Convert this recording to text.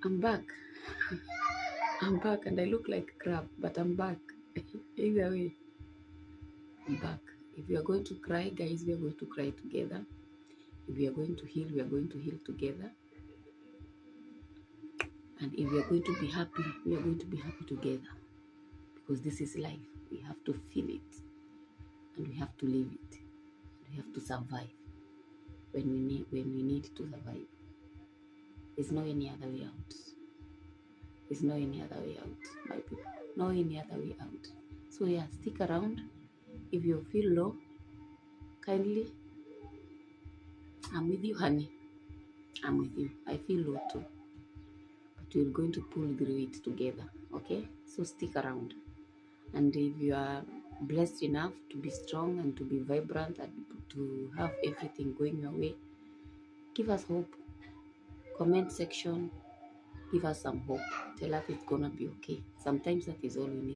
I'm back. I'm back and I look like crap, but I'm back. Either way, I'm back. If we are going to cry, guys, we are going to cry together. If we are going to heal, we are going to heal together. And if we are going to be happy, we are going to be happy together. Because this is life. We have to feel it. And we have to live it. We have to survive when we need to survive. There's no any other way out. There's no any other way out, my people. No any other way out. So yeah, stick around. If you feel low, kindly, I'm with you, honey. I'm with you. I feel low too. But we're going to pull through it together. Okay? So stick around. And if you are blessed enough to be strong and to be vibrant and to have everything going your way, give us hope. Comment section, give us some hope. Tell us it's gonna be okay. Sometimes that is all we need.